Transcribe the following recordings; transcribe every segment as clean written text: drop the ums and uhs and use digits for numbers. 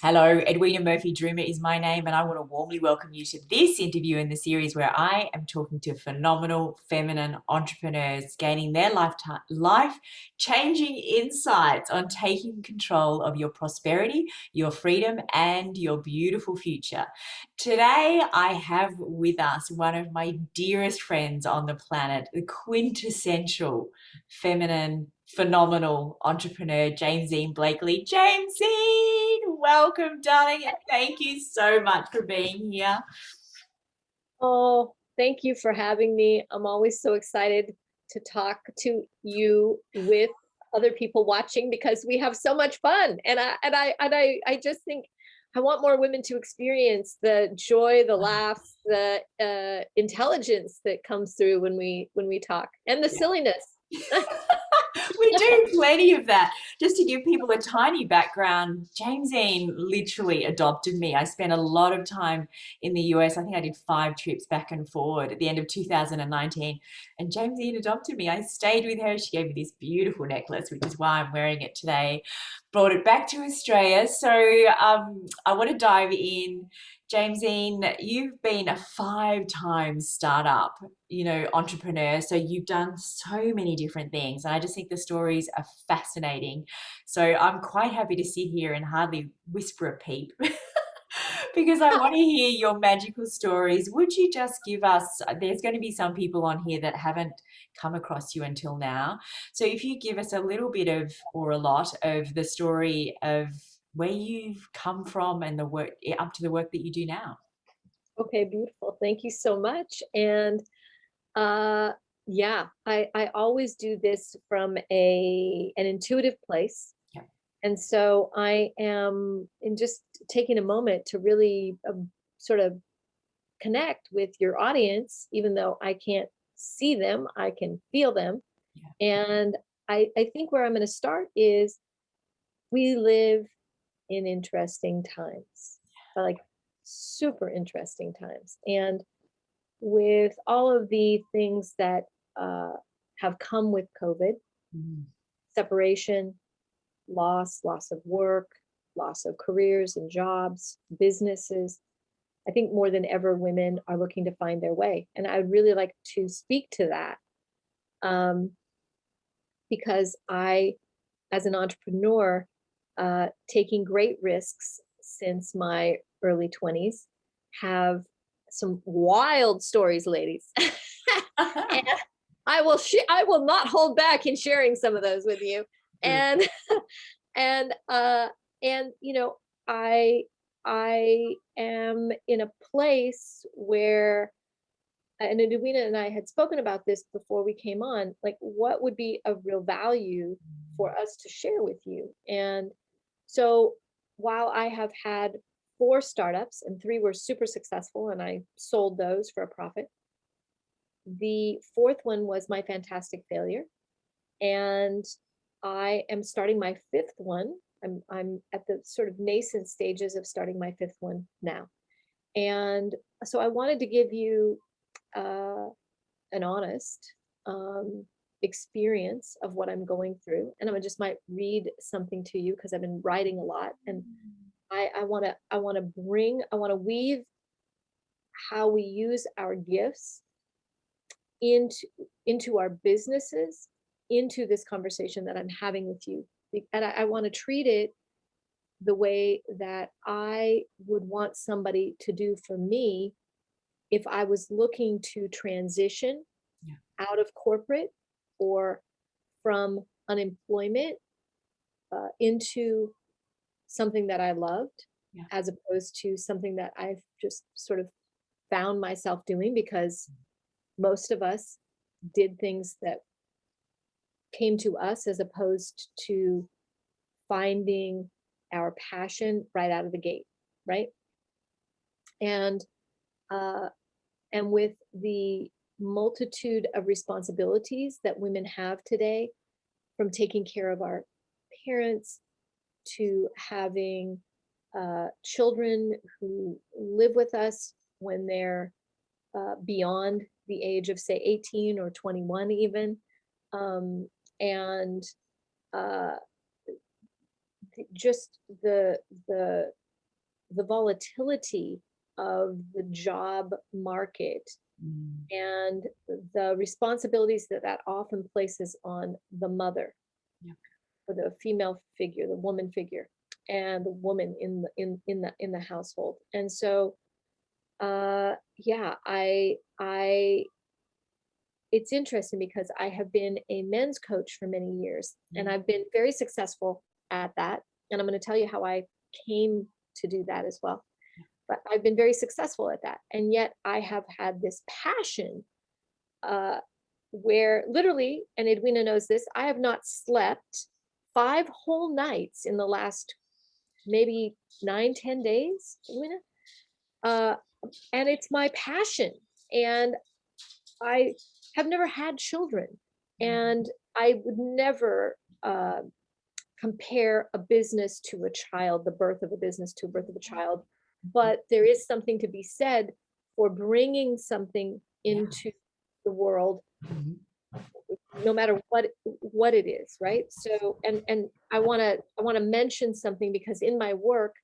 Hello, Edwina Murphy-Droomer is my name, and I want to warmly welcome you to this interview in the series where I am talking to phenomenal feminine entrepreneurs gaining their life-changing insights on taking control of your prosperity, your freedom, and your beautiful future. Today, I have with us one of my dearest friends on the planet, the quintessential feminine phenomenal entrepreneur, Jaimsyne Blakely. Jaimsyne, welcome, darling, and thank you so much for being here. Oh, thank you for having me. I'm always so excited to talk to you with other people watching because we have so much fun. And I just think I want more women to experience the joy, the laughs, the intelligence that comes through when we talk, and the silliness. We do plenty of that. Just to give people a tiny background, Jaimsyne literally adopted me. I spent a lot of time in the US. I think I did 5 trips back and forward at the end of 2019. And Jaimsyne adopted me. I stayed with her. She gave me this beautiful necklace, which is why I'm wearing it today. Brought it back to Australia. So I want to dive in. Jaimsyne, you've been a 5 time startup, entrepreneur. So you've done so many different things. And I just think the stories are fascinating. So I'm quite happy to sit here and hardly whisper a peep because I want to hear your magical stories. Would you just give us, there's going to be some people on here that haven't come across you until now. So if you give us a little bit of, or a lot of the story of where you've come from and the work up to the work that you do now. Okay, beautiful. Thank you so much. And yeah, I always do this from an intuitive place. Yeah. And so I am in just taking a moment to really sort of connect with your audience, even though I can't see them, I can feel them. Yeah. And I think where I'm going to start is we live in interesting times, like super interesting times. And with all of the things that have come with COVID, Mm. separation, loss of work, loss of careers and jobs, businesses. I think more than ever, women are looking to find their way. And I'd really like to speak to that um, because I, as an entrepreneur, taking great risks since my early 20s, have some wild stories, ladies. And I will not hold back in sharing some of those with you. Good. And and you know, I am in a place where, and Edwina and I had spoken about this before we came on, like what would be of real value for us to share with you. And so while I have had 4 startups and 3 were super successful and I sold those for a profit, the 4th one was my fantastic failure. And I am starting my 5th one. I'm at the sort of nascent stages of starting my 5th one now. And so I wanted to give you uh, an honest experience of what I'm going through. And I just might read something to you because I've been writing a lot. And I want to weave how we use our gifts into our businesses, into this conversation that I'm having with you. And I want to treat it the way that I would want somebody to do for me if I was looking to transition Yeah. out of corporate or from unemployment into something that I loved, Yeah. as opposed to something that I've just sort of found myself doing, because most of us did things that came to us as opposed to finding our passion right out of the gate, right? And uh, and with the multitude of responsibilities that women have today, from taking care of our parents to having children who live with us when they're beyond the age of, say, 18 or 21 even, and uh, just the the volatility of the job market Mm. and the responsibilities that that often places on the mother, Yep. or the female figure, the woman figure, and the woman in the household. And so, yeah, I it's interesting because I have been a men's coach for many years, and Mm. I've been very successful at that. And I'm going to tell you how I came to do that as well. But I've been very successful at that. And yet I have had this passion, uh, where literally, and Edwina knows this, I have not slept 5 whole nights in the last maybe 9, 10 days, Edwina. Uh, and it's my passion. And I have never had children, and I would never compare a business to a child, the birth of a business to a birth of a child. But there is something to be said for bringing something Yeah. into the world, Mhm. no matter what it is, right? So, and I want to mention something, because in my work,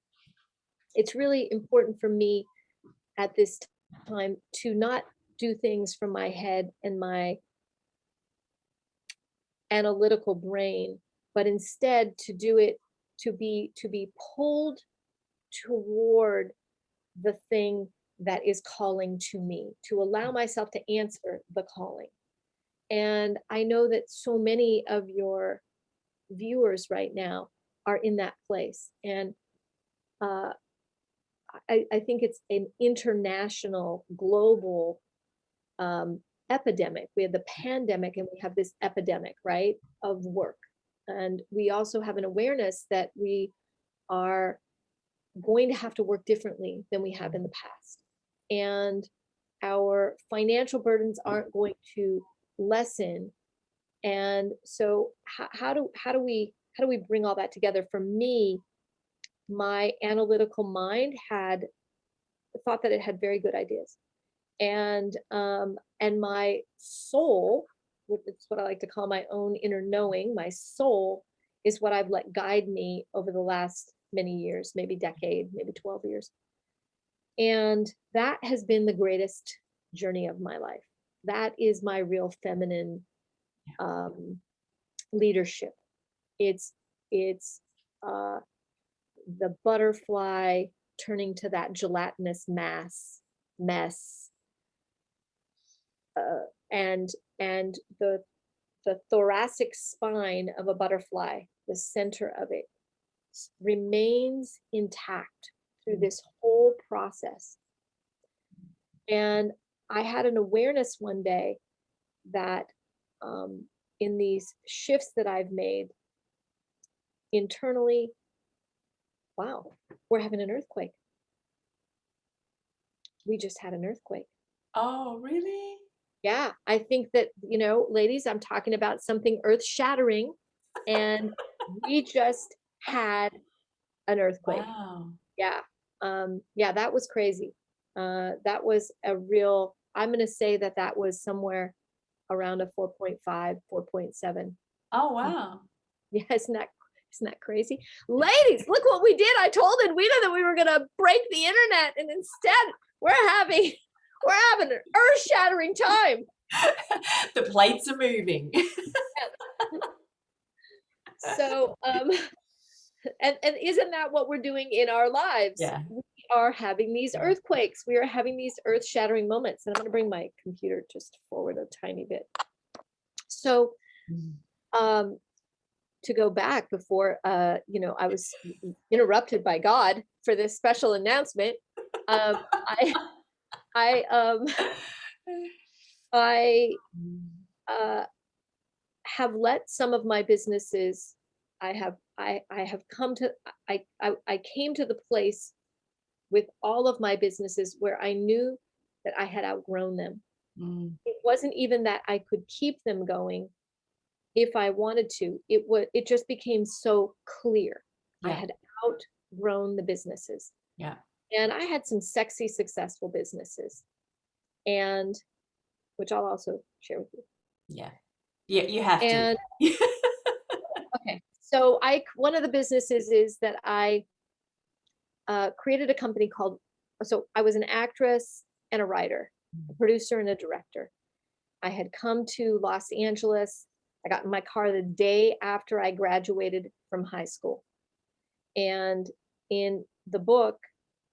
it's really important for me at this time to not do things from my head and my analytical brain, but instead to do it, to be pulled toward the thing that is calling to me, to allow myself to answer the calling. And I know that so many of your viewers right now are in that place. And uh, I think it's an international, global um, epidemic. We had the pandemic and we have this epidemic, right, of work. And we also have an awareness that we are going to have to work differently than we have in the past. And our financial burdens aren't going to lessen. And so how do we bring all that together? For me, my analytical mind had thought that it had very good ideas, and my soul, it's what I like to call my own inner knowing, my soul is what I've let guide me over the last many years, maybe decade, maybe 12 years. And that has been the greatest journey of my life. That is my real feminine um, leadership. It's uh, the butterfly turning to that gelatinous mess, uh, and the thoracic spine of a butterfly, the center of it, remains intact through this whole process. And I had an awareness one day that, um, in these shifts that I've made internally, wow, we're having an earthquake. We just had an earthquake. Oh, really? Yeah, I think that, ladies, I'm talking about something earth shattering, and we just had an earthquake. Wow. Yeah. Yeah, that was crazy. That was a real, I'm going to say that that was somewhere around a 4.5, 4.7. Oh, wow. Yeah, isn't that crazy? Ladies, look what we did. I told Edwina that we were going to break the internet, and instead we're having an earth-shattering time. The plates are moving. So, and isn't that what we're doing in our lives? Yeah. We are having these earthquakes. We are having these earth-shattering moments. And I'm going to bring my computer just forward a tiny bit. So, um, to go back before, I was interrupted by God for this special announcement. I, I, I, uh, have let some of my businesses. I have come to. I came to the place with all of my businesses where I knew that I had outgrown them. Mm. It wasn't even that I could keep them going if I wanted to. It just became so clear. I Yeah. had outgrown the businesses. Yeah. And I had some sexy, successful businesses, and which I'll also share with you. Yeah. Yeah. You have to. And okay, so one of the businesses is that created a company called, so I was an actress and a writer, a producer and a director. I had come to Los Angeles. I got in my car the day after I graduated from high school. And in the book,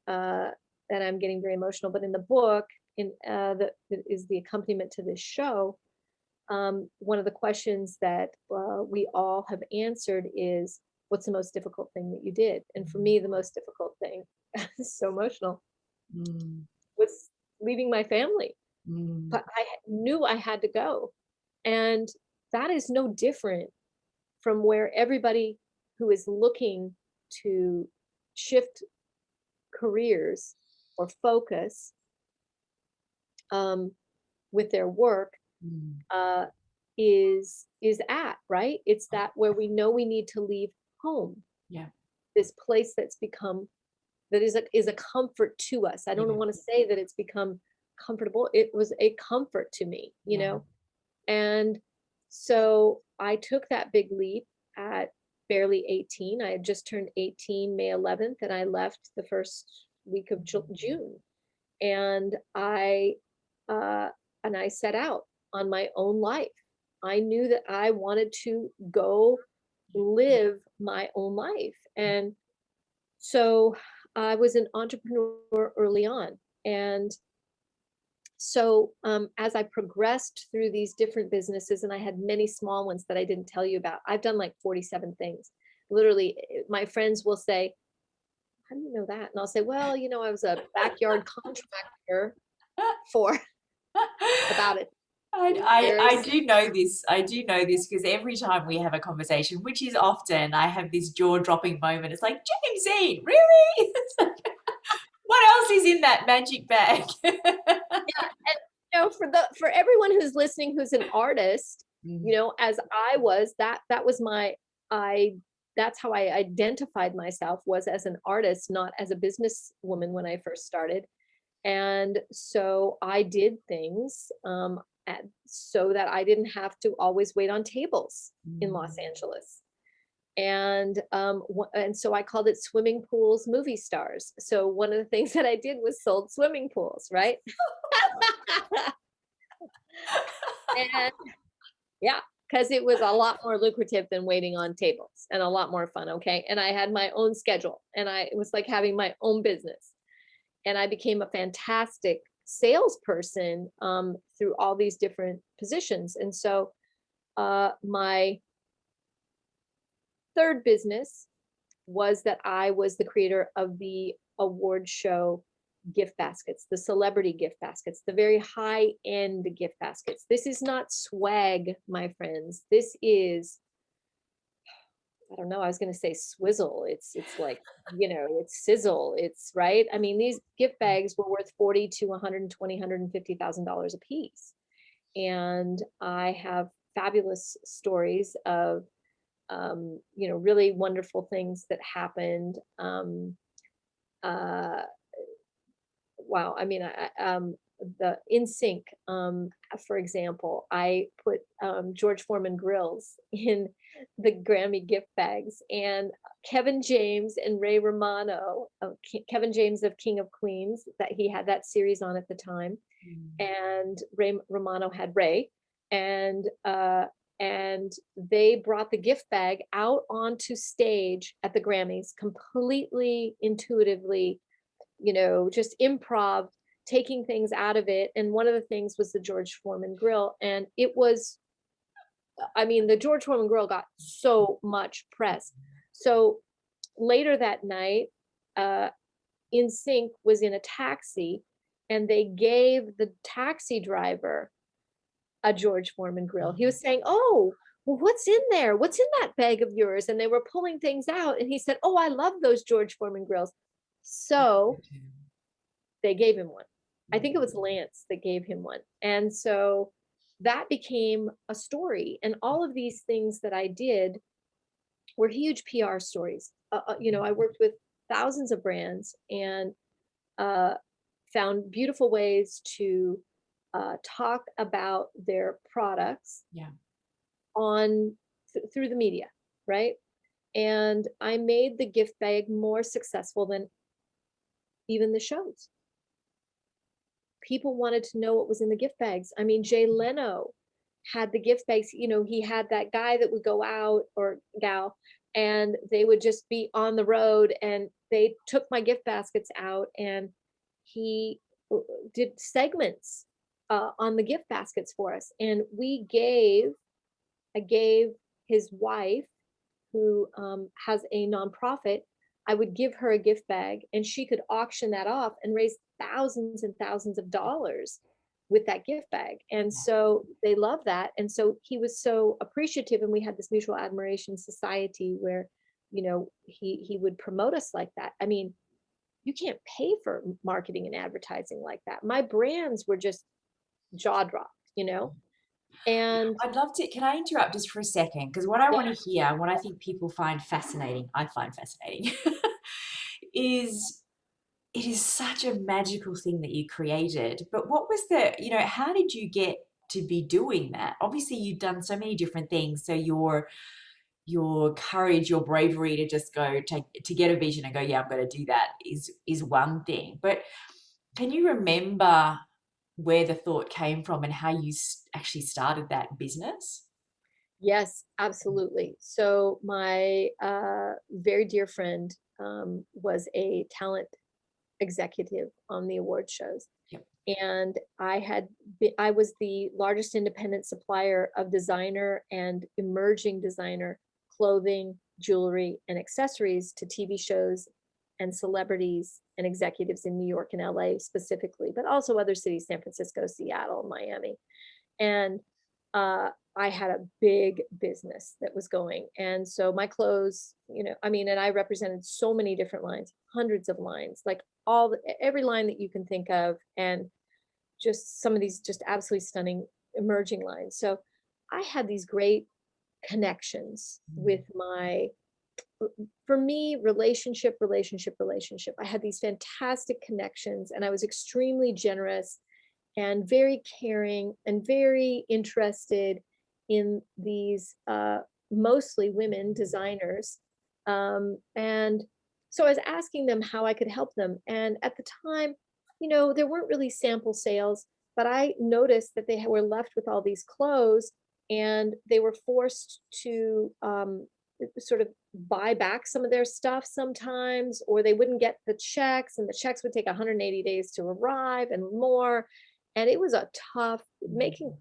and I'm getting very emotional, but in the book, that is the accompaniment to this show, one of the questions that we all have answered is, what's the most difficult thing that you did? And for me, the most difficult thing, so emotional, was leaving my family. But I knew I had to go. And that is no different from where everybody who is looking to shift careers or focus with their work uh, is at, right? It's that where we know we need to leave home, Yeah. this place that's become, that is a comfort to us. I don't Yeah. want to say that it's become comfortable. It was a comfort to me, you Yeah. know? And so I took that big leap at barely 18. I had just turned 18 May 11th, and I left the first week of June. And uh, I set out on my own life. I knew that I wanted to go live my own life. And so I was an entrepreneur early on. And so as I progressed through these different businesses, and I had many small ones that I didn't tell you about, I've done like 47 things. Literally, my friends will say, how do you know that? And I'll say, well, I was a backyard contractor for about it I years. do know this. I do know this because every time we have a conversation, which is often, I have this jaw-dropping moment. It's like, Jaimsyne, really? It's like, what else is in that magic bag? Yeah, and for everyone who's listening, who's an artist, as I was, that was I that's how I identified myself, was as an artist, not as a businesswoman when I first started. And so I did things so that I didn't have to always wait on tables in Los Angeles. And so I called it Swimming Pools Movie Stars. So one of the things that I did was sold swimming pools, right? And yeah, because it was a lot more lucrative than waiting on tables, and a lot more fun. Okay. And I had my own schedule, and it was like having my own business. And I became a fantastic salesperson through all these different positions. And so my third business was that I was the creator of the award show gift baskets, the celebrity gift baskets, the very high end gift baskets. This is not swag, my friends. This is, I don't know, I was going to say swizzle. It's like, it's sizzle. It's right. I mean, these gift bags were worth 40 to 120, $150,000 a piece. And I have fabulous stories of really wonderful things that happened. Uh, wow. I mean, the In Sync, for example, I put George Foreman grills in the Grammy gift bags, and Kevin James and Ray Romano, Kevin James of King of Queens, that he had that series on at the time, and Ray Romano had Ray, and they brought the gift bag out onto stage at the Grammys completely intuitively, just improv, taking things out of it. And one of the things was the George Foreman grill. And it was, I mean, the George Foreman grill got so much press. So later that night, In Sync was in a taxi, and they gave the taxi driver a George Foreman grill. He was saying, oh, well, what's in there? What's in that bag of yours? And they were pulling things out. And he said, oh, I love those George Foreman grills. So they gave him one. I think it was Lance that gave him one. And so that became a story. And all of these things that I did were huge PR stories. I worked with thousands of brands, and found beautiful ways to talk about their products Yeah. through the media, right? And I made the gift bag more successful than even the shows. People wanted to know what was in the gift bags. I mean, Jay Leno had the gift bags. He had that guy that would go out, or gal, and they would just be on the road, and they took my gift baskets out, and he did segments on the gift baskets for us. And I gave his wife, who has a nonprofit, I would give her a gift bag, and she could auction that off and raise thousands and thousands of dollars with that gift bag. And so they love that. And so he was so appreciative, and we had this mutual admiration society where, he would promote us like that. I mean, you can't pay for marketing and advertising like that. My brands were just jaw dropped. And I'd love to. Can I interrupt just for a second? Because what I yeah, want to hear, and what I think people find fascinating, I find fascinating, is it is such a magical thing that you created. But what was how did you get to be doing that? Obviously, you've done so many different things. So your courage, your bravery to just to get a vision and go, yeah, I'm going to do that is one thing. But can you remember where the thought came from and how you actually started that business? yes, absolutely. So my very dear friend was a talent executive on the award shows. Yep. And I was the largest independent supplier of designer and emerging designer clothing, jewelry, and accessories to TV shows and celebrities and executives in New York and LA specifically, but also other cities, San Francisco, Seattle, Miami. And I had a big business that was going. And so my clothes, and I represented so many different lines, hundreds of lines, like every line that you can think of, and just some of these just absolutely stunning emerging lines. So I had these great connections with for me, relationship. I had these fantastic connections, and I was extremely generous and very caring and very interested in these mostly women designers. And so I was asking them how I could help them. And at the time, there weren't really sample sales, but I noticed that they were left with all these clothes, and they were forced to sort of buy back some of their stuff sometimes, or they wouldn't get the checks, and the checks would take 180 days to arrive and more. And it was a tough making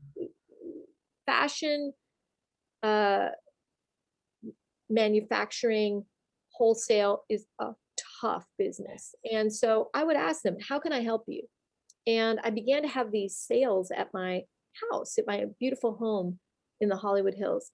fashion, uh, manufacturing, wholesale is a tough business. And so I would ask them, how can I help you? And I began to have these sales at my house, at my beautiful home in the Hollywood Hills.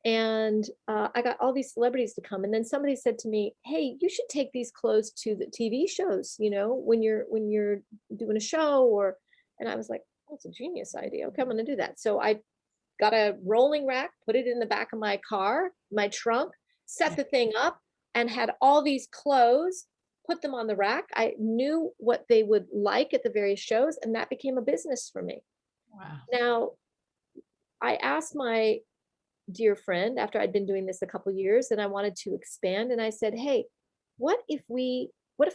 And I got all these celebrities to come. And then somebody said to me, hey, you should take these clothes to the TV shows, when you're doing a show. And I was like, that's a genius idea. Okay, I'm going to do that. So I got a rolling rack, put it in the back of my car, my trunk, set the thing up, and had all these clothes, put them on the rack. I knew what they would like at the various shows, and that became a business for me. Wow. Now, I asked my dear friend, after I'd been doing this a couple years and I wanted to expand, and I said, hey, what if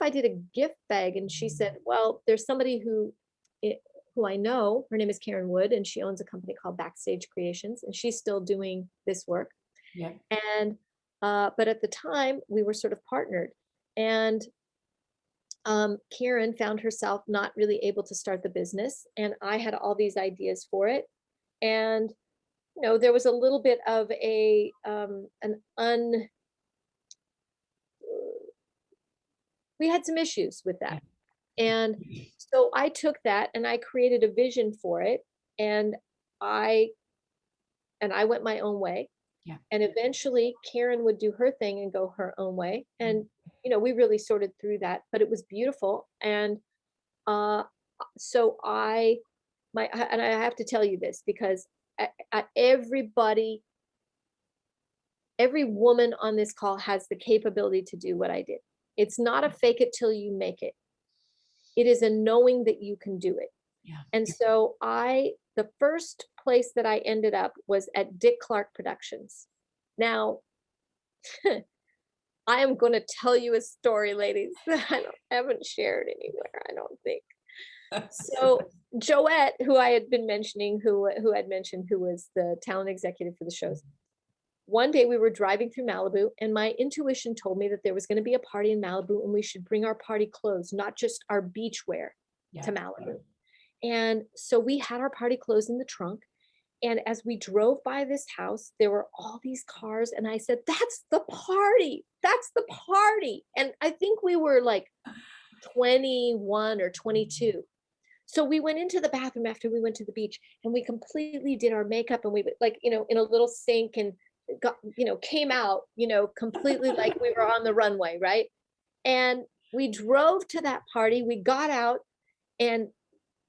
I did a gift bag? And she said, well, there's somebody who I know. Her name is Karen Wood, and she owns a company called Backstage Creations, and she's still doing this work. Yeah. And but at the time we were sort of partnered, and Karen found herself not really able to start the business, and I had all these ideas for it. And there was a little bit of we had some issues with Yeah. that. And so I took that and I created a vision for it, and I went my own way. Yeah. And eventually Karen would do her thing and go her own way. And we really sorted through that, but it was beautiful. And uh so and I have to tell you this, because everybody, every woman on this call has the capability to do what I did. It's not a fake it till you make it. It is a knowing that you can do it. Yeah. And so the first place that I ended up was at Dick Clark Productions. Now, I am going to tell you a story, ladies, that haven't shared anywhere, I don't think. So Joette, who I had been mentioning, who had mentioned who was the talent executive for the shows. One day we were driving through Malibu, and my intuition told me that there was going to be a party in Malibu, and we should bring our party clothes, not just our beach wear, to Malibu. And so we had our party clothes in the trunk. And as we drove by this house, there were all these cars. And I said, that's the party. That's the party. And I think we were like 21 or 22. So we went into the bathroom after we went to the beach, and we completely did our makeup, and we like, in a little sink, and got, came out, completely like we were on the runway. Right. And we drove to that party. We got out, and,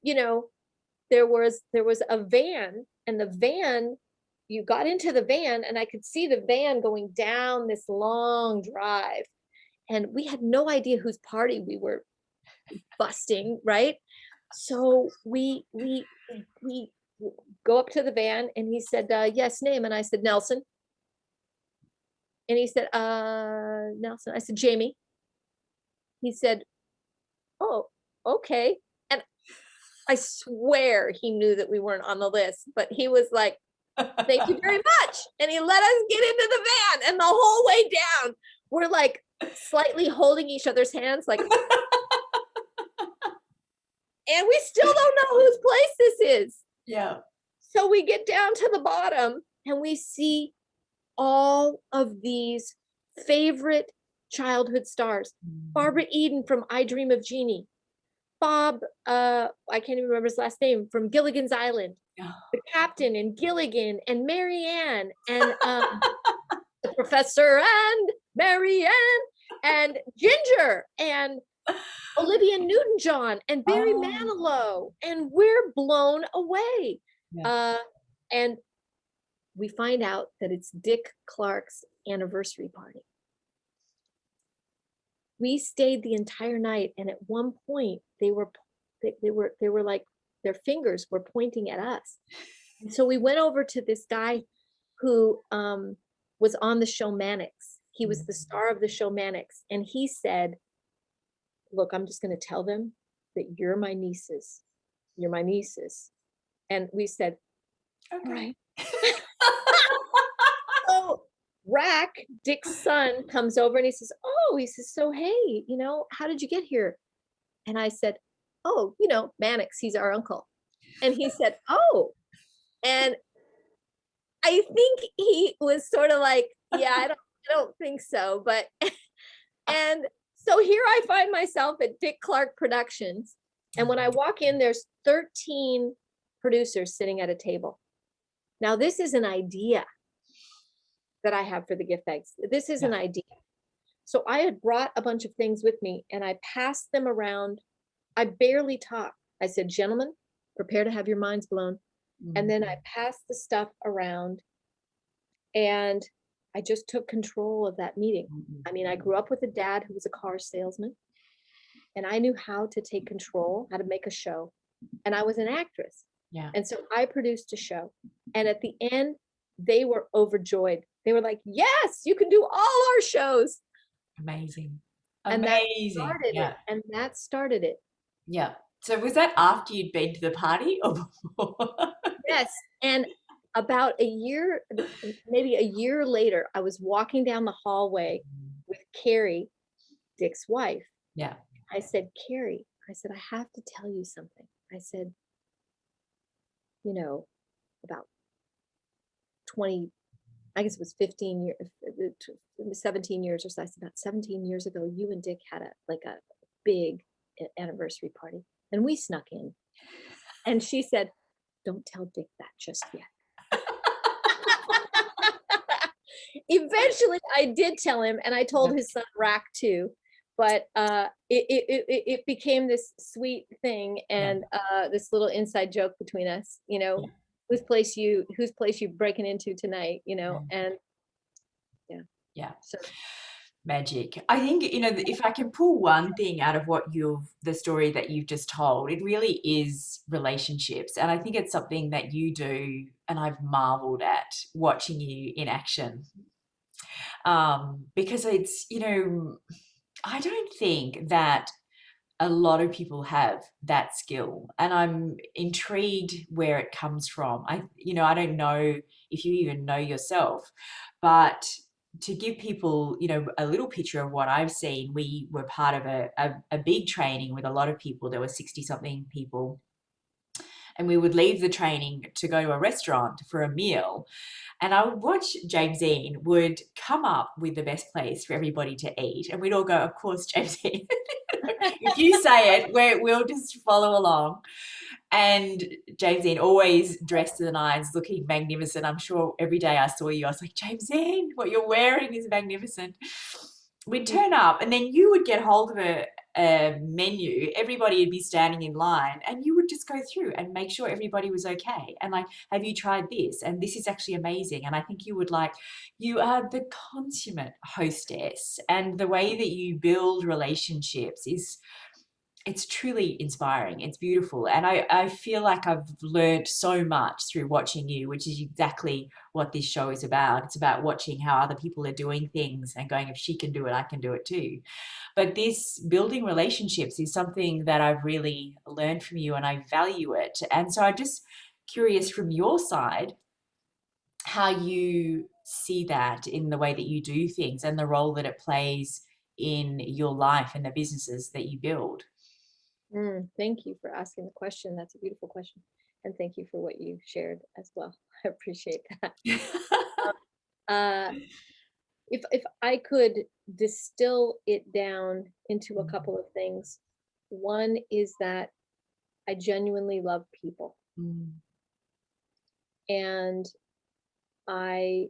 there was a van, and the van, you got into the van, and I could see the van going down this long drive, and we had no idea whose party we were busting, right? So we go up to the van, and he said, yes, name. And I said, Nelson. And he said, Nelson. I said, Jamie. He said, oh, okay. And I swear he knew that we weren't on the list, but he was like, thank you very much. And he let us get into the van, and the whole way down, we're like slightly holding each other's hands, like, and we still don't know whose place this is. Yeah. So we get down to the bottom, and we see all of these favorite childhood stars. Barbara Eden from I Dream of Jeannie. Bob, I can't even remember his last name, from Gilligan's Island. The captain and Gilligan and Marianne and the professor and Marianne and Ginger and Olivia Newton-John and Barry Manilow, and we're blown away. And we find out that it's Dick Clark's anniversary party. We stayed the entire night, and at one point they were like, their fingers were pointing at us. And so we went over to this guy who was on the show Mannix. He was the star of the show Mannix, and he said, look, I'm just going to tell them that you're my nieces. You're my nieces. And we said, okay. All right. So Rack, Dick's son, comes over, and he says, so hey, how did you get here? And I said, oh, Mannix, he's our uncle. And he said, oh. And I think he was sort of like, yeah, I don't think so. But, and so here I find myself at Dick Clark Productions. And when I walk in, there's 13 producers sitting at a table. Now, this is an idea that I have for the gift bags. This is an idea. So I had brought a bunch of things with me, and I passed them around. I barely talked. I said, gentlemen, prepare to have your minds blown. And then I passed the stuff around, and I just took control of that meeting. I mean, I grew up with a dad who was a car salesman, and I knew how to take control, how to make a show. And I was an actress. Yeah. And so I produced a show. And at the end, they were overjoyed. They were like, yes, you can do all our shows. Amazing. And Amazing. that started it. Yeah. So was that after you'd been to the party or before? Yes. And about a year, maybe a year later, I was walking down the hallway with Carrie, Dick's wife. Yeah. I said, Carrie, I have to tell you something. I said, about 20, I guess it was 15 years, 17 years or so. I said, about 17 years ago, you and Dick had a big anniversary party, and we snuck in. And she said, don't tell Dick that just yet. Eventually I did tell him, and I told his son Rack too, but it became this sweet thing, and this little inside joke between us, whose place you breaking into tonight, and so magic. I think, if I can pull one thing out of the story that you've just told, it really is relationships. And I think it's something that you do, and I've marveled at watching you in action. Because I don't think that a lot of people have that skill, and I'm intrigued where it comes from. I don't know if you even know yourself, but to give people, a little picture of what I've seen, we were part of a big training with a lot of people. There were 60 something people, and we would leave the training to go to a restaurant for a meal. And I would watch Jaimsyne would come up with the best place for everybody to eat. And we'd all go, of course, Jaimsyne. If you say it, we'll just follow along. And Jaimsyne always dressed to the nines, looking magnificent. I'm sure every day I saw you, I was like, Jaimsyne, what you're wearing is magnificent. We'd turn up, and then you would get hold of a menu. Everybody would be standing in line, and you would just go through and make sure everybody was okay. And like, have you tried this? And this is actually amazing. And I think you are the consummate hostess. And the way that you build relationships it's truly inspiring. It's beautiful. And I feel like I've learned so much through watching you, which is exactly what this show is about. It's about watching how other people are doing things and going, if she can do it, I can do it too. But this building relationships is something that I've really learned from you, and I value it. And so I'm just curious from your side how you see that in the way that you do things and the role that it plays in your life and the businesses that you build. Thank you for asking the question. That's a beautiful question. And thank you for what you shared as well. I appreciate that. Uh, if I could distill it down into a couple of things, one is that I genuinely love people, Mm, and I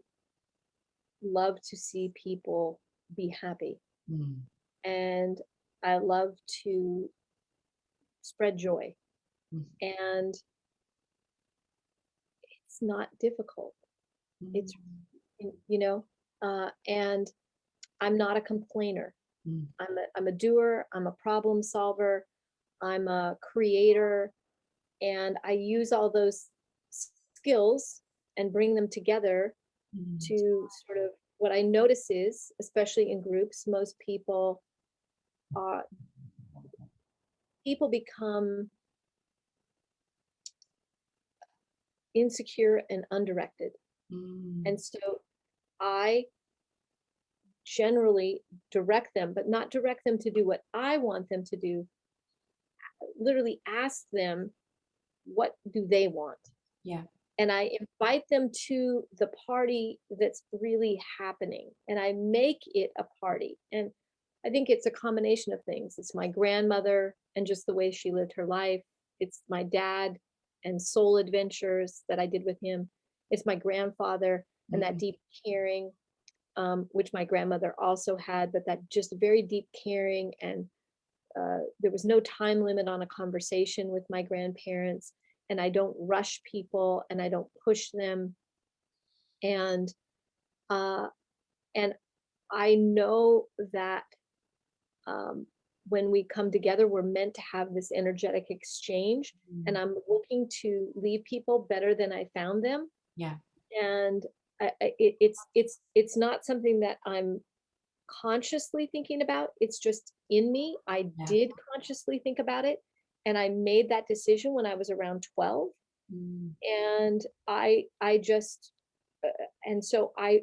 love to see people be happy, mm, and I love to spread joy. mm, And it's not difficult. It's, mm, and I'm not a complainer. mm, I'm a doer. I'm a problem solver. I'm a creator, and I use all those skills and bring them together mm, to sort of, what I notice is, especially in groups, most uh, people become insecure and undirected. mm. And so I generally direct them, but not direct them to do what I want them to do. Literally ask them, what do they want? Yeah. And I invite them to the party that's really happening, and I make it a party. And I think it's a combination of things. It's my grandmother and just the way she lived her life. It's my dad and soul adventures that I did with him. It's my grandfather and that Mm, deep caring, which my grandmother also had, but that just very deep caring. And there was no time limit on a conversation with my grandparents. And I don't rush people and I don't push them. And uh, and I know that um, when we come together, we're meant to have this energetic exchange. And mm. I'm looking to leave people better than I found them. Yeah. And it's not something that I'm consciously thinking about. It's just in me. I Yeah. did consciously think about it, and I made that decision when I was around 12. Mm, And I just and so I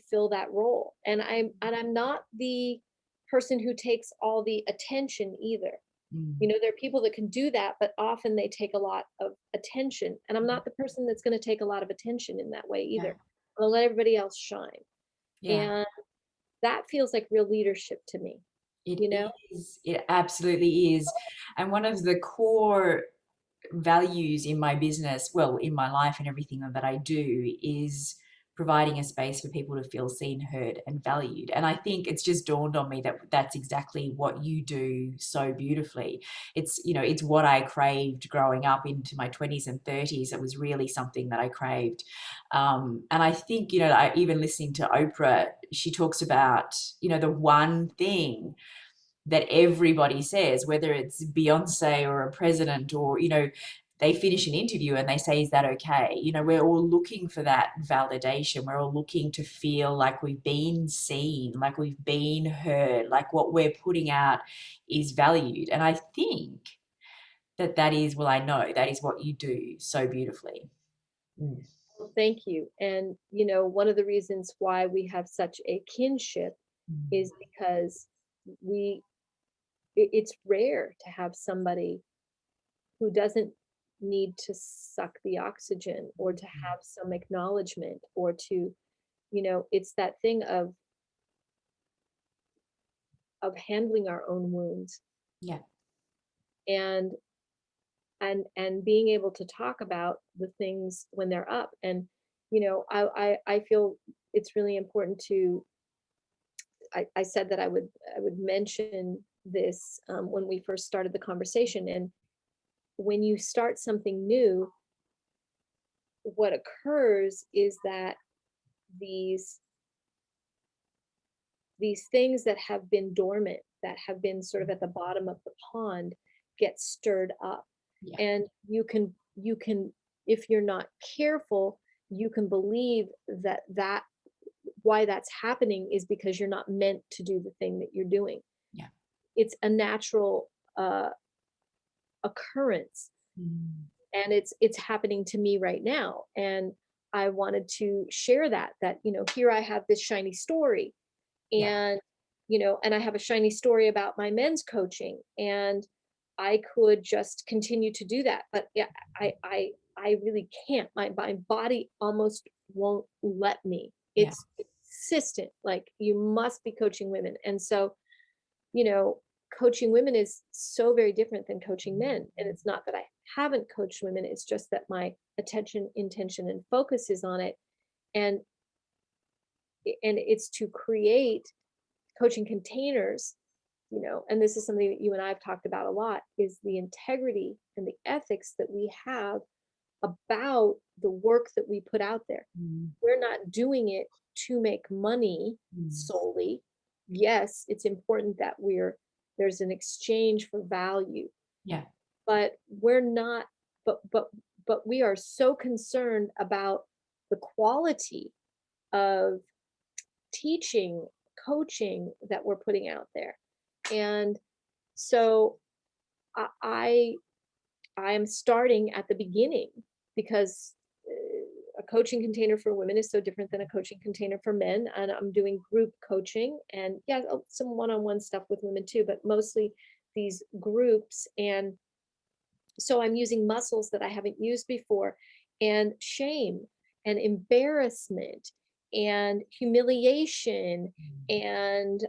fill that role. And I'm not the person who takes all the attention either. mm. There are people that can do that, but often they take a lot of attention, and I'm not the person that's going to take a lot of attention in that way Yeah. either. I'll let everybody else shine. Yeah. And that feels like real leadership to me, It you know? is. It absolutely is. And one of the core values in my business, well, in my life and everything that I do, is providing a space for people to feel seen, heard, and valued. And I think it's just dawned on me that that's exactly what you do so beautifully. It's what I craved growing up into my 20s and 30s. It was really something that I craved. And I think, I even listening to Oprah, she talks about, the one thing that everybody says, whether it's Beyonce or a president or, they finish an interview and they say, is that okay? You know, we're all looking for that validation. We're all looking to feel like we've been seen, like we've been heard, like what we're putting out is valued. And I think that is, well, I know that is what you do so beautifully. Mm. Well, thank you. And, one of the reasons why we have such a kinship Mm. is because we, it's rare to have somebody who doesn't need to suck the oxygen or to have some acknowledgement or to, it's that thing of handling our own wounds Yeah. and and being able to talk about the things when they're up. And I feel it's really important to, I said that I would mention this when we first started the conversation. And when you start something new, what occurs is that these these things that have been dormant, that have been sort of at the bottom of the pond, get stirred up. Yeah. And you can, if you're not careful, you can believe that why that's happening is because you're not meant to do the thing that you're doing. Yeah. It's a natural occurrence, Mm. and it's happening to me right now. And I wanted to share that here I have this shiny story, Yeah. and and I have a shiny story about my men's coaching, and I could just continue to do that, but yeah, I really can't. My body almost won't let me. Yeah. It's insistent, like, you must be coaching women. And so, you know coaching women is so very different than coaching men. And it's not that I haven't coached women, it's just that my attention, intention, and focus is on it. And it's to create coaching containers. And this is something that you and I have talked about a lot, is the integrity and the ethics that we have about the work that we put out there. Mm. We're not doing it to make money Mm. solely. Yes, it's important that there's an exchange for value, Yeah. but we're not, but we are so concerned about the quality of teaching, coaching that we're putting out there. And so I I I am starting at the beginning, because a coaching container for women is so different than a coaching container for men. And I'm doing group coaching, and yeah, some one-on-one stuff with women too, but mostly these groups. And so I'm using muscles that I haven't used before, and shame and embarrassment and humiliation and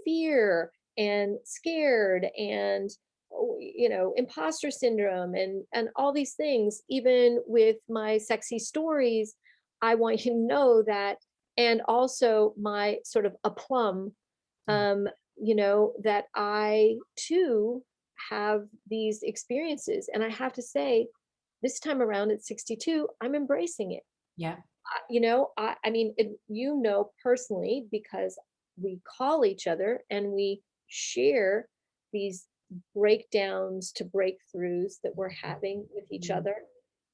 fear and scared and imposter syndrome and all these things. Even with my sexy stories, I want you to know that. And also my sort of aplomb, Yeah. um, that I too have these experiences. And I have to say, this time around at 62, I'm embracing it. Yeah. I mean, personally, because we call each other and we share these breakdowns to breakthroughs that we're having with each Mm. other.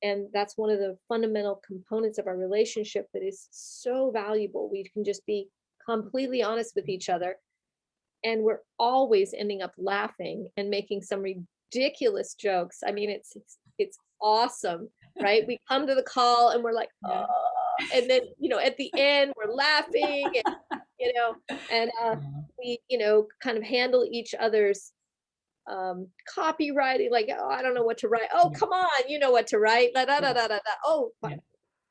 And that's one of the fundamental components of our relationship that is so valuable. We can just be completely honest with each other, and we're always ending up laughing and making some ridiculous jokes. I mean, it's awesome, right? We come to the call and we're like, Yeah. oh, and then at the end we're laughing, and you know, and Yeah. we kind of handle each other's copywriting, like, oh, I don't know what to write. Oh, Yeah. come on, you know what to write. Da, da, da, Yeah. da, da, da. Oh, Yeah.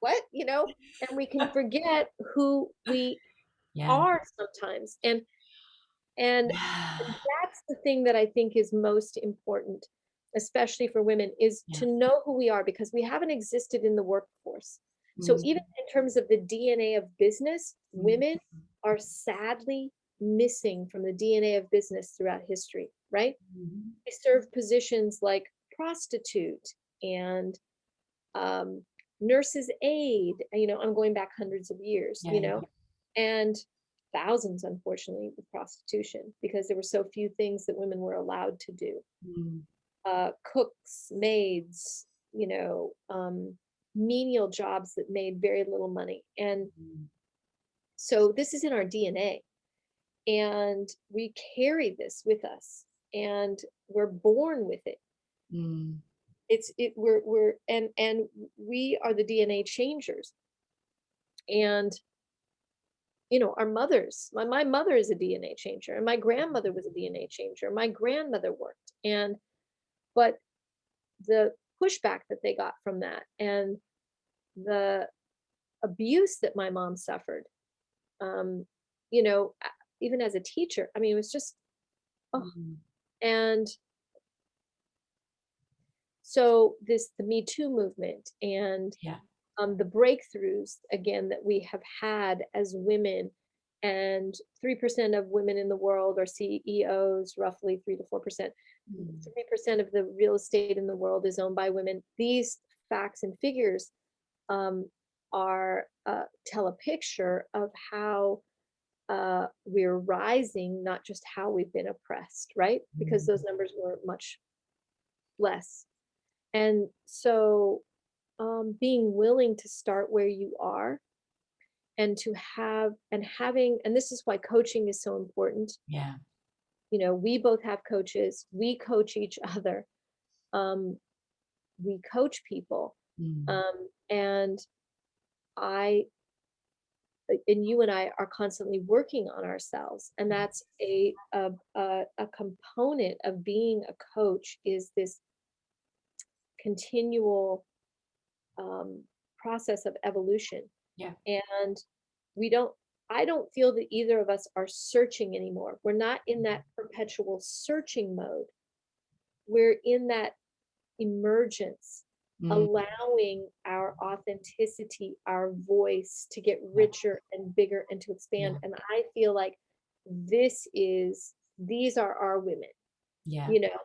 what? And we can forget who we Yeah. are sometimes. And that's the thing that I think is most important, especially for women, is Yeah. to know who we are, because we haven't existed in the workforce. So Mm. even in terms of the DNA of business, Mm. women are sadly missing from the DNA of business throughout history, right? Mhm. They serve positions like prostitute and um, nurse's aide. I'm going back hundreds of years, Yeah. Yeah. and thousands, unfortunately, with prostitution, because there were so few things that women were allowed to do. Mm. Cooks, maids, menial jobs that made very little money. And Mm. so this is in our DNA, and we carry this with us, and we're born with it. Mm. We're and we are the DNA changers. And our mothers, my mother is a DNA changer, and my grandmother was a DNA changer. My grandmother worked, but the pushback that they got from that, and the abuse that my mom suffered, um, even as a teacher, I mean, it was just, oh. Mm. And so the Me Too movement, and Yeah. the breakthroughs again that we have had as women, and 3% of women in the world are CEOs, roughly 3 to 4%. Mm. 3% of the real estate in the world is owned by women. These facts and figures um, are tell a picture of how we're rising, not just how we've been oppressed, right? Because Mm. those numbers were much less. And so being willing to start where you are, and to have and having, and this is why coaching is so important. Yeah. We both have coaches, we coach each other, um, we coach people, Mm. and I and you and I are constantly working on ourselves, and that's a component of being a coach, is this continual process of evolution. Yeah. And we don't I don't feel that either of us are searching anymore. We're not in that perpetual searching mode. We're in that emergence, Mm. allowing our authenticity, our voice to get Yeah. richer and bigger and to expand. Yeah. And I feel like these are our women, Yeah. you know.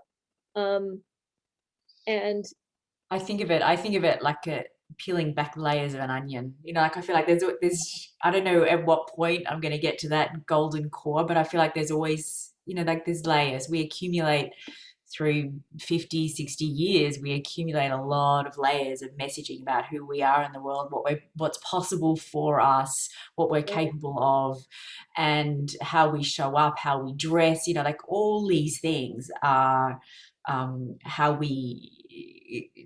And I think of it like peeling back layers of an onion. Like I feel like there's I don't know at what point I'm going to get to that golden core, but I feel like there's always, like there's layers. We accumulate through 50, 60 years, we accumulate a lot of layers of messaging about who we are in the world, what's possible for us, what we're yeah, capable of, and how we show up, how we dress, like all these things are how we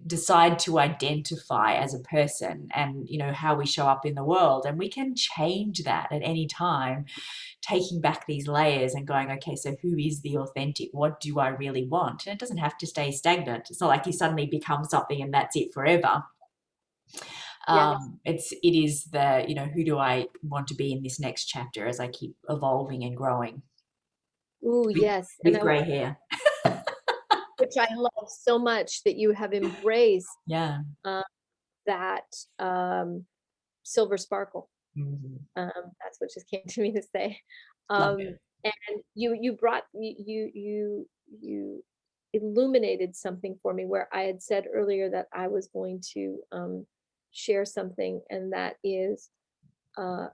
decide to identify as a person, and how we show up in the world. And we can change that at any time, taking back these layers and going, okay, so who is the authentic? What do I really want? And it doesn't have to stay stagnant. It's not like you suddenly become something and that's it forever. yes. It is the, who do I want to be in this next chapter as I keep evolving and growing Ooh, with, yes. And with gray hair. which I love so much that you have embraced Yeah. uh, that silver sparkle. Mhm. That's what just came to me to say. Love Um, it. and you brought you illuminated something for me, where I had said earlier that I was going to share something, and that is uh,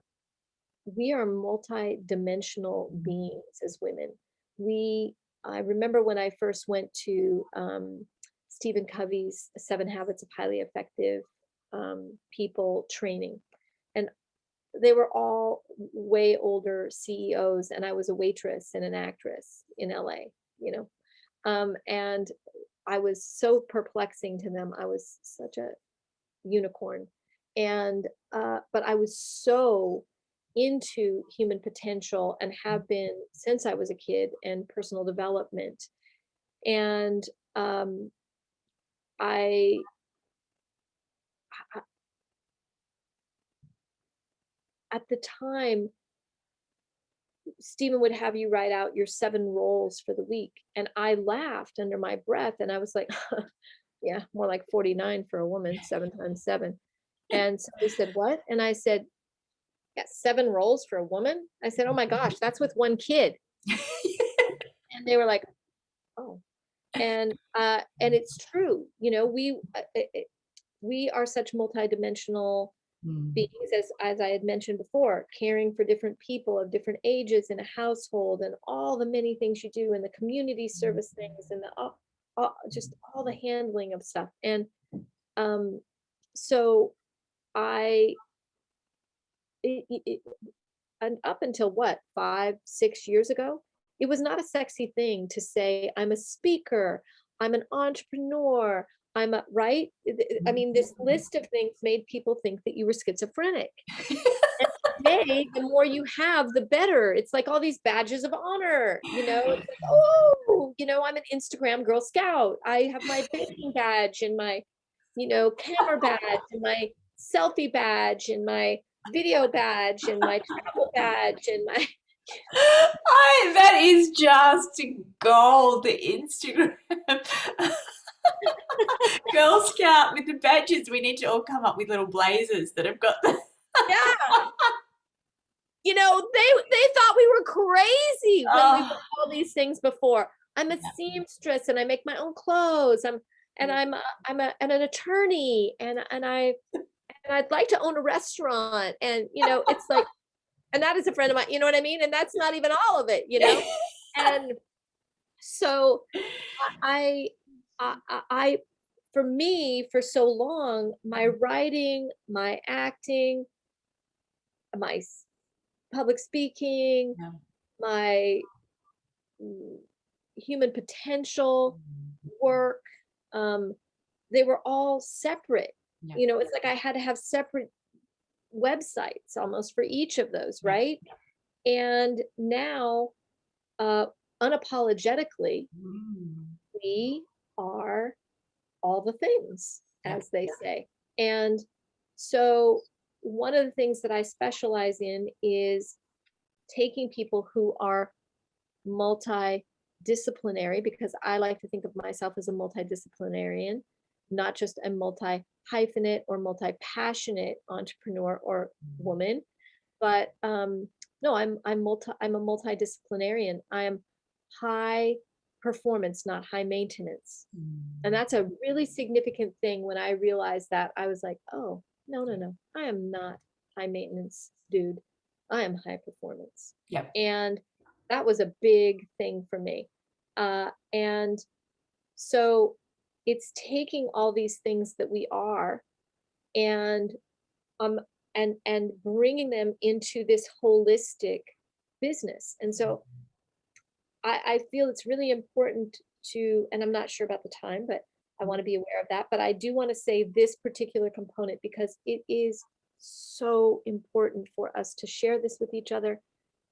we are multi-dimensional Mhm. beings as women. We I remember when I first went to Stephen Covey's 7 Habits of Highly Effective People training, and they were all way older CEOs, and I was a waitress and an actress in LA, and I was so perplexing to them. I was such a unicorn. And but I was so into human potential, and have been since I was a kid, and personal development. And um, I, at the time, Stephen would have you write out your 7 roles for the week. And I laughed under my breath, and I was like, yeah, more like 49 for a woman, 7 times 7. And somebody said, what? And I said, yeah, 7 roles for a woman. I said, oh my gosh, that's with one kid. And they were like, oh. And it's true, we are such multidimensional Mm. beings, as I had mentioned before, caring for different people of different ages in a household, and all the many things you do, and the community service things, and just all the handling of stuff. And So I, and up until what, 5, 6 years ago, it was not a sexy thing to say, I'm a speaker, I'm an entrepreneur, I'm a, right? I mean, this list of things made people think that you were schizophrenic. And today, the more you have, the better. It's like all these badges of honor, it's like, oh, I'm an Instagram Girl Scout. I have my baking badge and my, camera badge and my selfie badge and my video badge and my travel badge and my That is just gold. The Instagram Girl Scout with the badges. We need to all come up with little blazers that have got the. yeah. They thought we were crazy when we Oh, were all these things before. I'm a yeah, seamstress and I make my own clothes. I'm an attorney and I'd like to own a restaurant. And it's like, and that is a friend of mine, you know what I mean? And that's not even all of it. And so I, I, for me, for so long, my writing, my acting, my public speaking, yeah. my mm, human potential work, um, they were all separate. Yeah. It's like I had to have separate websites almost for each of those, Yeah. right? And now, uh, unapologetically, Mm. we are all the things, Yeah. as they say. And so, one of the things that I specialize in is taking people who are multidisciplinary, because I like to think of myself as a multidisciplinarian, not just a multi hyphenate or multi passionate entrepreneur or woman, but no, I'm a multidisciplinarian. I am high performance, not high maintenance. And Mm. that's a really significant thing. When I realized that, I was like, oh, no, no, no. I am not high maintenance, dude. I am high performance. Yep. And that was a big thing for me. And so it's taking all these things that we are and um and bringing them into this holistic business. And so I feel it's really important to, and I'm not sure about the time, but I want to be aware of that. But I do want to say this particular component because it is so important for us to share this with each other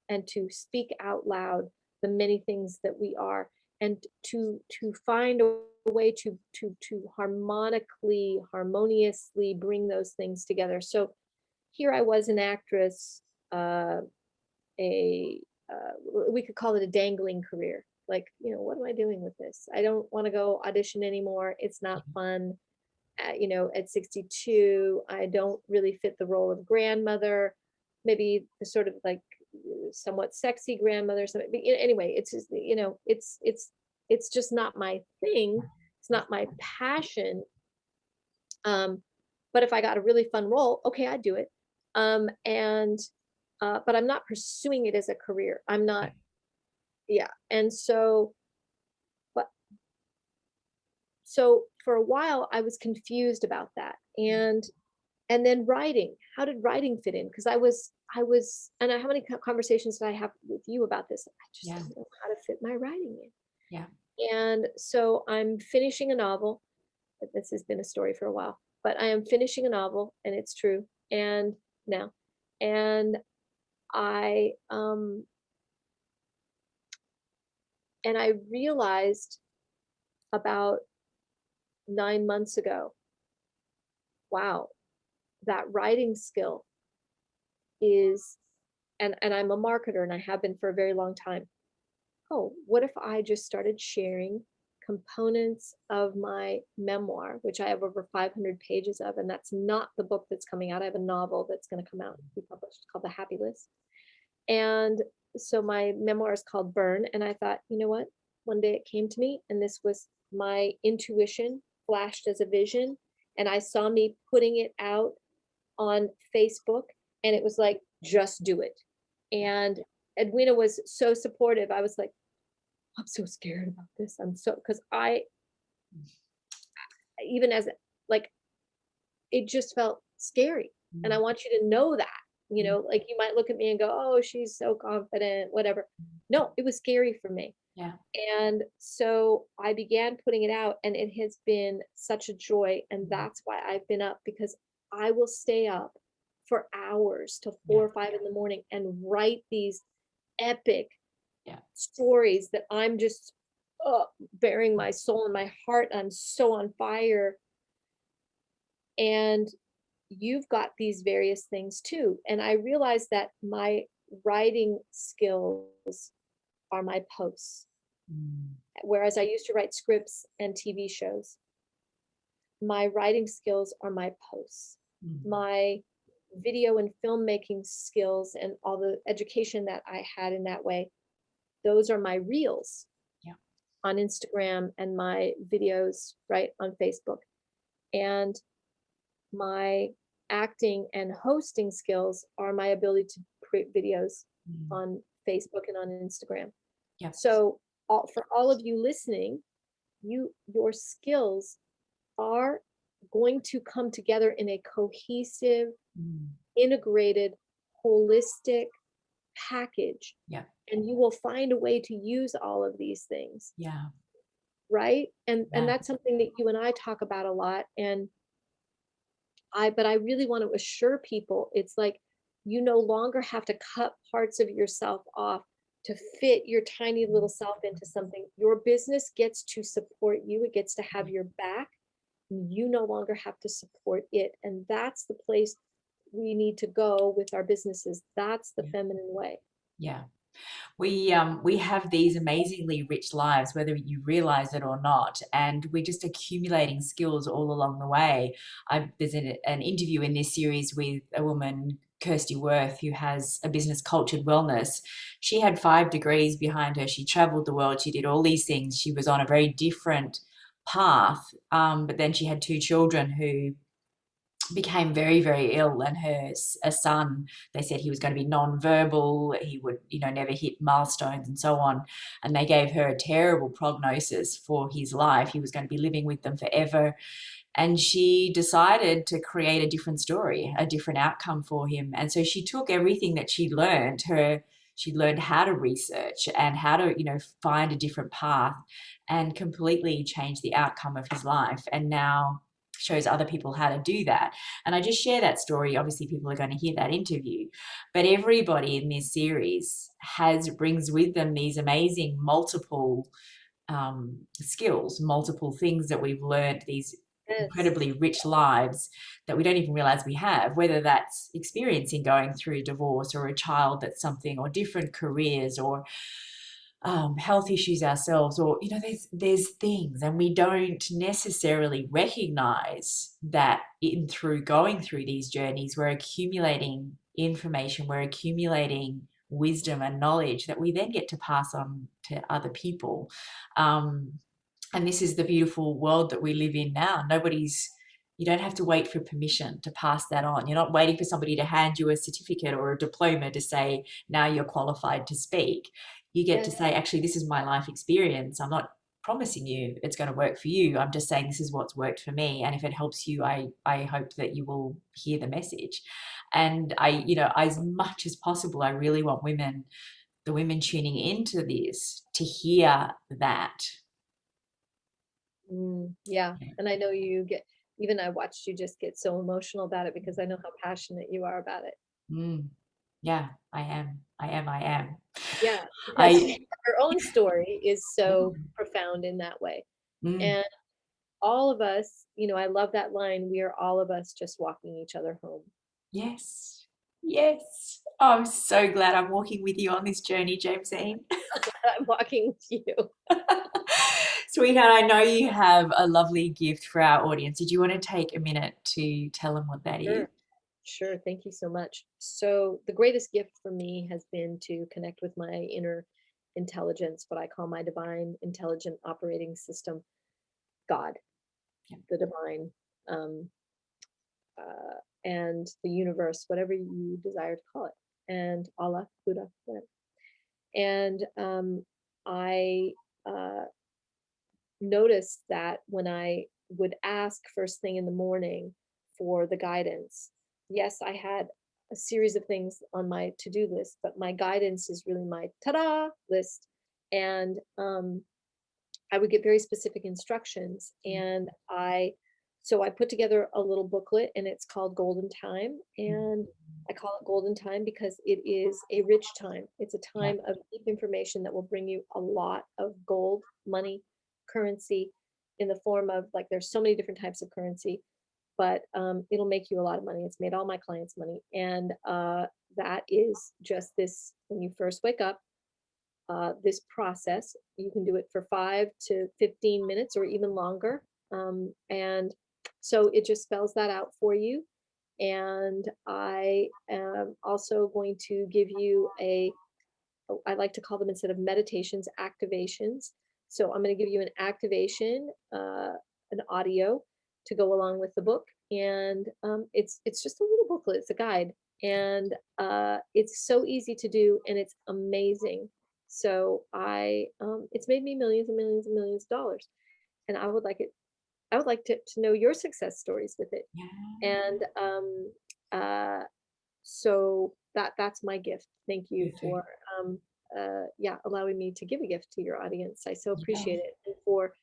and to speak out loud the many things that we are, and to find a way to harmoniously bring those things together. So here I was, an actress, uh, a we could call it a dangling career. Like, what am I doing with this? I don't want to go audition anymore. It's not fun. At 62, I don't really fit the role of grandmother. Maybe the sort of like somewhat sexy grandmother. Anyway, it's just it's just not my thing. It's not my passion. Um, but if I got a really fun role, okay, I'd do it. And but I'm not pursuing it as a career. I'm not, yeah. And so, but so for a while I was confused about that. And then writing, how did writing fit in? Because and how many conversations did I have with you about this? I just Yeah. don't know how to fit my writing in. Yeah. And so I'm finishing a novel. This has been a story for a while, but I am finishing a novel, and it's true. And now, and I and I realized about 9 months ago, wow, that writing skill is, and I'm a marketer and I have been for a very long time. Oh, what if I just started sharing components of my memoir, which I have over 500 pages of, and that's not the book that's coming out. I have a novel that's going to come out, be published, called The Happy List. And so my memoir is called Burn. And I thought, you know what? One day it came to me, and this was my intuition flashed as a vision. And I saw me putting it out on Facebook, and it was like, just do it. And Edwina was so supportive. I was like, I'm so scared about this. I'm so, because I, even as like, it just felt scary. And I Mm. want you to know that, Mm. like you might look at me and go, oh, she's so confident, whatever. No, it was scary for me. Yeah. And so I began putting it out, and it has been such a joy. And Mm. that's why I've been up, because I will stay up for hours till Yeah. 4 or 5 in the morning and write these epic Yeah. stories that I'm just bearing my soul and my heart. I'm so on fire. And you've got these various things too. And I realized that my writing skills are my posts. Mm. Whereas I used to write scripts and TV shows, my writing skills are my posts. Mm. My video and filmmaking skills and all the education that I had in that way, those are my reels Yeah. on Instagram and my videos, right, on Facebook. And my acting and hosting skills are my ability to create videos Mm. on Facebook and on Instagram. Yeah. So, for all of you listening, your skills are going to come together in a cohesive, Mm. integrated, holistic package, Yeah. and you will find a way to use all of these things, Yeah. right? And Yeah. that's something that you and I talk about a lot. And but I really want to assure people, it's like you no longer have to cut parts of yourself off to fit your tiny little self into something. Your business gets to support you, it gets to have your back. You no longer have to support it. And that's the place we need to go with our businesses. That's the Yeah. feminine way. Yeah. We have these amazingly rich lives, whether you realize it or not, and we're just accumulating skills all along the way. There's an interview in this series with a woman, Kirsty Worth, who has a business, Cultured Wellness. She had 5 degrees behind her. She traveled the world. She did all these things. She was on a very different path, but then she had 2 children who became very, very ill, and a son, they said he was going to be non-verbal, he would, never hit milestones and so on, and they gave her a terrible prognosis for his life. He was going to be living with them forever, and she decided to create a different story, a different outcome for him. And so she took everything that she learned how to research and how to, find a different path, and completely change the outcome of his life, and now shows other people how to do that. And I just share that story. Obviously, people are going to hear that interview, but everybody in this series brings with them these amazing multiple skills, multiple things that we've learned, these Yes. incredibly rich lives that we don't even realize we have, whether that's experiencing going through divorce, or a child that's something, or different careers, or health issues ourselves, or there's things, and we don't necessarily recognize that in through going through these journeys, we're accumulating information, we're accumulating wisdom and knowledge that we then get to pass on to other people. um, and this is the beautiful world that we live in now. You don't have to wait for permission to pass that on. You're not waiting for somebody to hand you a certificate or a diploma to say, now you're qualified to speak. You get to Yes. say, actually, this is my life experience. I'm not promising you it's going to work for you. I'm just saying this is what's worked for me. And if it helps you, I hope that you will hear the message. And as much as possible, I really want the women tuning into this to hear that. Yeah. And I know even I watched you just get so emotional about it, because I know how passionate you are about it. Mm. Yeah, I am. I am. I am. Yeah, because I her own story is so mm, profound in that way. mm, And all of us, I love that line, we are all of us just walking each other home. yes. Yes. Oh, I'm so glad I'm walking with you on this journey, Jaimsyne. I'm walking with you. Sweetheart, I know you have a lovely gift for our audience. Did you want to take a minute to tell them what that is? Sure. Sure. Thank you so much. So, the greatest gift for me has been to connect with my inner intelligence, what I call my divine intelligent operating system, God, Yeah. the divine, um, and the universe, whatever you desire to call it, and Allah, Buddha, whatever. And I uh, noticed that when I would ask first thing in the morning for the guidance. Yes, I had a series of things on my to-do list, but my guidance is really my ta-da list. And I would get very specific instructions, and so I put together a little booklet, and it's called Golden Time. And I call it Golden Time because it is a rich time. It's a Yeah. time of deep information that will bring you a lot of gold, money, currency, in the form of, like, there's so many different types of currency, but it'll make you a lot of money. It's made all my clients money. And that is just this: when you first wake up, this process. You can do it for 5 to 15 minutes or even longer. And so it just spells that out for you. And I am also going to give you I like to call them, instead of meditations, activations. So I'm going to give you an activation, an audio to go along with the book. And it's just a little booklet. It's a guide, and it's so easy to do, and it's amazing. So it's made me millions and millions and millions of dollars, and I would like to know your success stories with it. Yeah. And uh, so that's my gift. Thank you for Perfect. yeah, allowing me to give a gift to your audience. I so Yeah. appreciate it, and for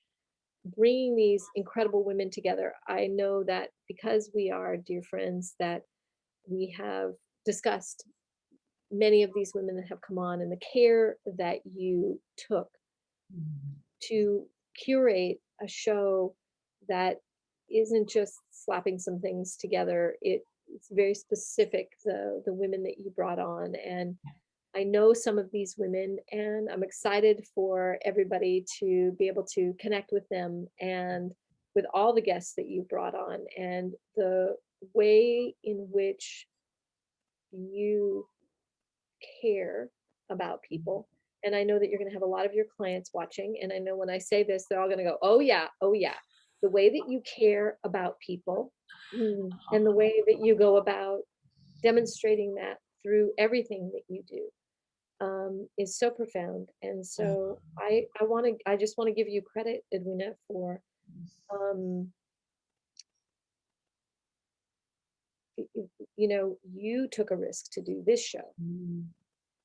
bringing these incredible women together. I know that because we are dear friends, that we have discussed many of these women that have come on, and the care that you took Mm. to curate a show that isn't just slapping some things together. It's very specific, the women that you brought on. And I know some of these women, and I'm excited for everybody to be able to connect with them, and with all the guests that you brought on, and the way in which you care about people. And I know that you're going to have a lot of your clients watching. And I know when I say this, they're all going to go, oh, yeah, oh, yeah. The way that you care about people, and the way that you go about demonstrating that through everything that you do, is so profound. And so I just want to give you credit, Edwina, for, um, you took a risk to do this show. Mm.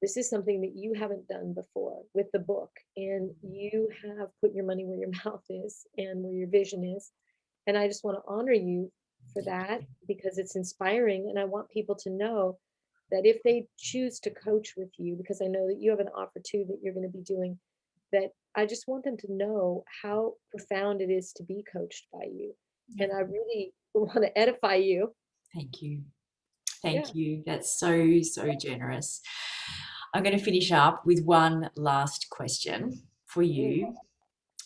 This is something that you haven't done before with the book, and you have put your money where your mouth is and where your vision is. And I just want to honor you for Thank that, you. because it's inspiring. And I want people to know that if they choose to coach with you, because I know that you have an offer too that you're going to be doing, that I just want them to know how profound it is to be coached by you. Yeah. And I really want to edify you. Thank you. Yeah. Thank you. That's so, so generous. I'm going to finish up with one last question for Mm. you.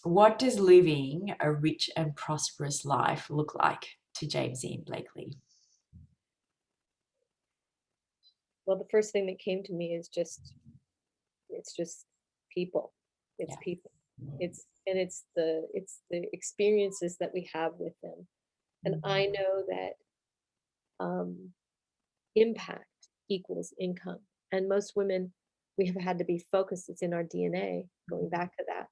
What does living a rich and prosperous life look like to Jaimsyne Blakely? Well, the first thing that came to me is it's just people. It's Yeah. people. It's the experiences that we have with them. And I know that um, impact equals income. And most women, we have had to be focused. It's in our DNA. Going back to that,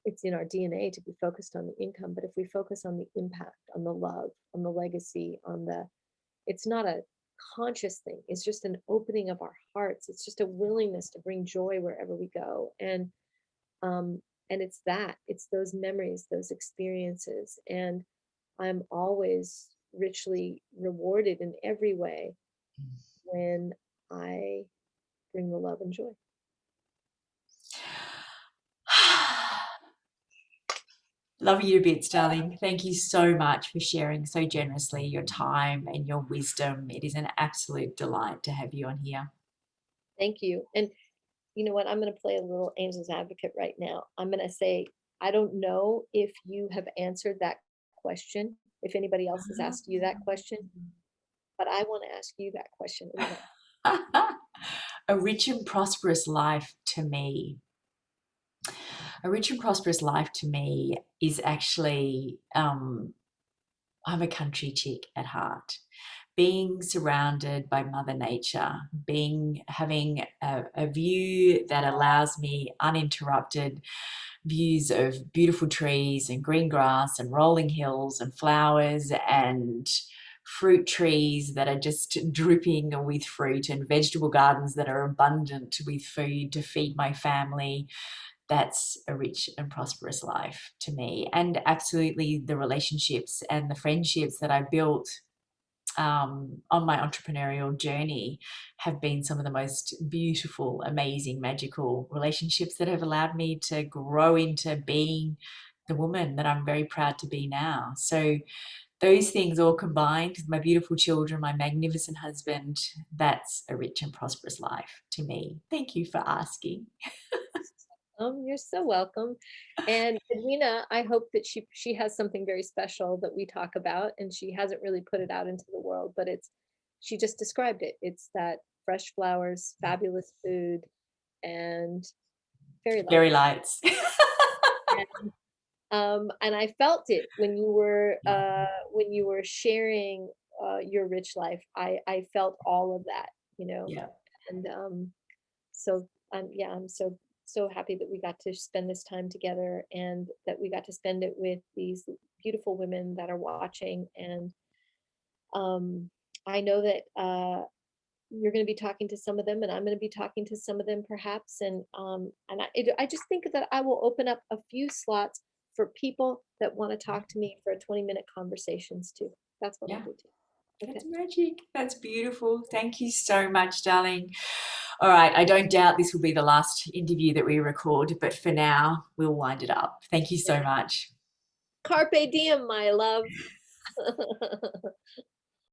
it's in our DNA to be focused on the income. But if we focus on the impact, on the love, on the legacy, it's not a conscious thing. It's just an opening of our hearts. It's just a willingness to bring joy wherever we go. Um, and it's those memories, those experiences. And I'm always richly rewarded in every way when I bring the love and joy. Love you to bits, darling. Thank you so much for sharing so generously your time and your wisdom. It is an absolute delight to have you on here. Thank you. And you know what? I'm going to play a little angel's advocate right now. I'm going to say, I don't know if you have answered that question, if anybody else has asked you that question, but I want to ask you that question. A rich and prosperous life to me. A rich and prosperous life to me is actually, I'm a country chick at heart. Being surrounded by Mother Nature, having a view that allows me uninterrupted views of beautiful trees and green grass and rolling hills and flowers and fruit trees that are just dripping with fruit and vegetable gardens that are abundant with food to feed my family. That's a rich and prosperous life to me. And absolutely the relationships and the friendships that I built on my entrepreneurial journey have been some of the most beautiful, amazing, magical relationships that have allowed me to grow into being the woman that I'm very proud to be now. So those things all combined, my beautiful children, my magnificent husband, that's a rich and prosperous life to me. Thank you for asking. You're so welcome. And Edwina, I hope that she has something very special that we talk about, and she hasn't really put it out into the world, but she just described it. It's that fresh flowers, fabulous food, and fairy Fairy lights. lights. And I felt it when you were sharing your rich life. I felt all of that, you know. Yeah. And so yeah, I'm so happy that we got to spend this time together, and that we got to spend it with these beautiful women that are watching. And um, I know that you're going to be talking to some of them, and I'm going to be talking to some of them perhaps. I just think that I will open up a few slots for people that want to talk to me for a 20-minute conversations too. That's what I'll Yeah. do too. Okay. That's magic. That's beautiful. Thank you so much, darling. All right. I don't doubt this will be the last interview that we record, but for now, we'll wind it up. Thank you so much. Carpe diem, my love.